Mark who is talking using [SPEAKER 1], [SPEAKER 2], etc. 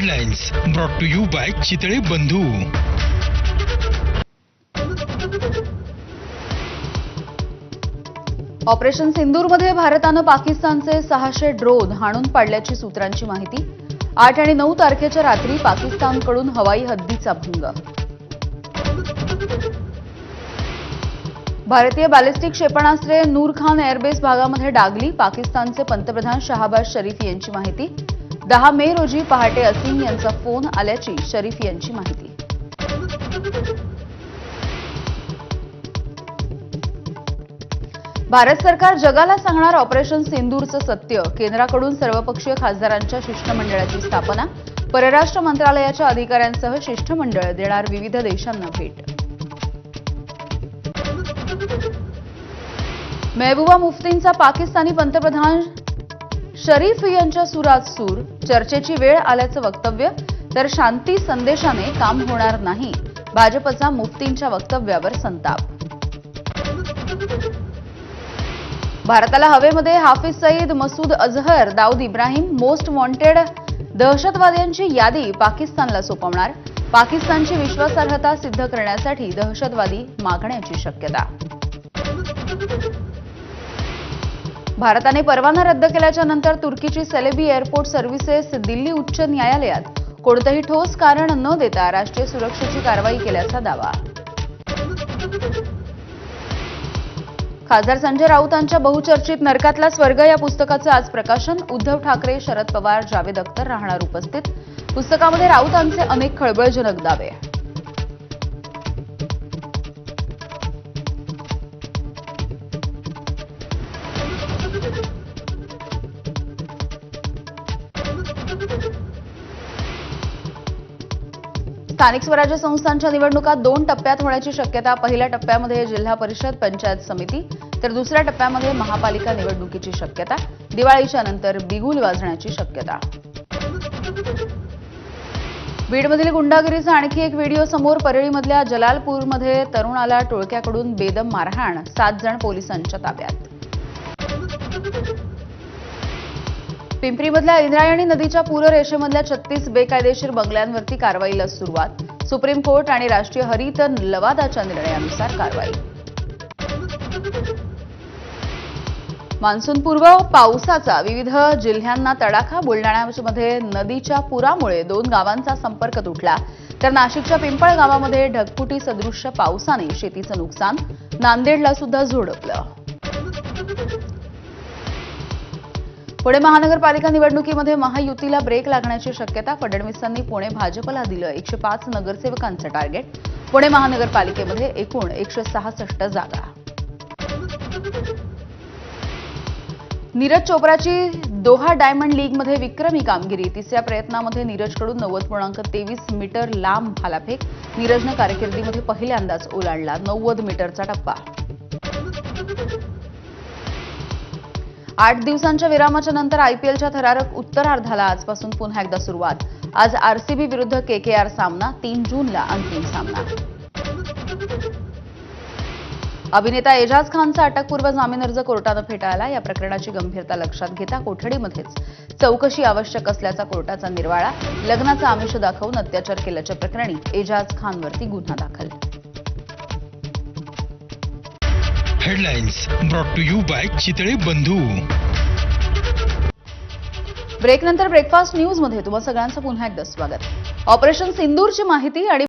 [SPEAKER 1] Headlines brought to you by Chitale Bandhu.
[SPEAKER 2] Operation सिंदूरमध्ये भारतानं पाकिस्तानचे 600 drone हाणून पाडल्याची सूत्रांची माहिती. 8 आणि 9 तारखेच्या रात्री पाकिस्तानकडून हवाई हद्दीचा भंग. भारतीय बॅलिस्टिक क्षेपणास्त्रे नूर खान एअरबेस भागामध्ये डागली. पाकिस्तानचे पंतप्रधान शहबाज शरीफ यांची माहिती. 10 मे रोजी पहाटे असीम यांचा फोन आल्याची शरीफ यांची माहिती. भारत सरकार जगाला सांगणार ऑपरेशन सिंदूरचं सत्य. केंद्राकडून सर्वपक्षीय खासदारांच्या शिष्टमंडळाची स्थापना. परराष्ट्र मंत्रालयाच्या अधिकाऱ्यांसह शिष्टमंडळ देणार विविध देशांना भेट. महबूबा मुफ्तींचा पाकिस्तानी पंतप्रधान शरीफ यांच्या सुरात सूर. चर्चेची वेळ आल्याचं वक्तव्य, तर शांती संदेशाने काम होणार नाही. भाजपचा मुफ्तींच्या वक्तव्यावर संताप. भारताला हवेमध्ये हाफिज सईद, मसूद अझहर, दाऊद इब्राहिम मोस्ट वॉन्टेड दहशतवाद्यांची यादी पाकिस्तानला सोपवणार. पाकिस्तानची विश्वासार्हता सिद्ध करण्यासाठी दहशतवादी मागण्याची शक्यता. भारताने परवाना रद्द केल्याच्या नंतर तुर्कीची सेलेबी एअरपोर्ट सर्व्हिसेस दिल्ली उच्च न्यायालयात. कोणतंही ठोस कारण न देता राष्ट्रीय सुरक्षेची कारवाई केल्याचा दावा. खासदार संजय राऊतांच्या बहुचर्चित नरकातला स्वर्ग या पुस्तकाचं आज प्रकाशन. उद्धव ठाकरे, शरद पवार, जावेद अख्तर राहणार उपस्थित. पुस्तकामध्ये राऊतांचे अनेक खळबळजनक दावे. स्थानिक स्वराज्य संस्थांच्या निवडणुका 2 टप्प्यात होण्याची शक्यता. पहिल्या टप्प्यामध्ये जिल्हा परिषद, पंचायत समिती, तर दुसऱ्या टप्प्यामध्ये महापालिका निवडणुकीची शक्यता. दिवाळीच्या नंतर बिगुल वाजण्याची शक्यता. बीडमधील गुंडागिरीचा आणखी एक व्हिडिओ समोर. परळीमधल्या जलालपूरमध्ये तरुणाला टोळक्याकडून बेदम मारहाण. 7 जण पोलिसांच्या ताब्यात. पिंपरीमधल्या इंद्रायणी नदीच्या पूररेषेमधल्या 36 बेकायदेशीर बंगल्यांवरती कारवाईला सुरुवात. सुप्रीम कोर्ट आणि राष्ट्रीय हरित लवादाच्या निर्णयानुसार कारवाई. मान्सूनपूर्व पावसाचा विविध जिल्ह्यांना तडाखा. बुलडाण्यामध्ये नदीच्या पुरामुळे 2 गावांचा संपर्क तुटला, तर नाशिकच्या पिंपळ गावामध्ये ढगफुटी सदृश्य पावसाने शेतीचं नुकसान. नांदेडला सुद्धा झोडपलं. पुणे महानगरपालिका निवडणुकीमध्ये महायुतीला ब्रेक लागण्याची शक्यता. फडणवीसांनी पुणे भाजपला दिलं 105 नगरसेवकांचं टार्गेट. पुणे महानगरपालिकेमध्ये एकूण 166 जागा. नीरज चोप्राची दोहा डायमंड लीगमध्ये विक्रमी कामगिरी. 3ऱ्या प्रयत्नामध्ये नीरजकडून 90.23 मीटर लांब भालाफेक. नीरजनं कारकिर्दीमध्ये पहिल्यांदाच ओलांडला 90 मीटरचा टप्पा. 8 दिवसांच्या विरामाच्या नंतर आयपीएलच्या थरारक उत्तरार्धाला आजपासून पुन्हा एकदा सुरुवात. आज आरसीबी विरुद्ध केकेआर सामना. 3 जूनला अंतिम सामना. अभिनेता एजाज खानचा अटकपूर्व जामीन अर्ज कोर्टानं फेटाळला. या प्रकरणाची गंभीरता लक्षात घेता कोठडीमध्येच चौकशी आवश्यक असल्याचा कोर्टाचा निर्वाळा. लग्नाचं आमिष दाखवून अत्याचार केल्याच्या प्रकरणी एजाज खानवरती गुन्हा दाखल.
[SPEAKER 1] Headlines brought to you by Chitale Bandhu.
[SPEAKER 2] ब्रेकनंतर ब्रेकफास्ट न्यूजमध्ये तुम्हा सगळ्यांचं पुन्हा एकदा स्वागत. ऑपरेशन सिंदूरची माहिती आणि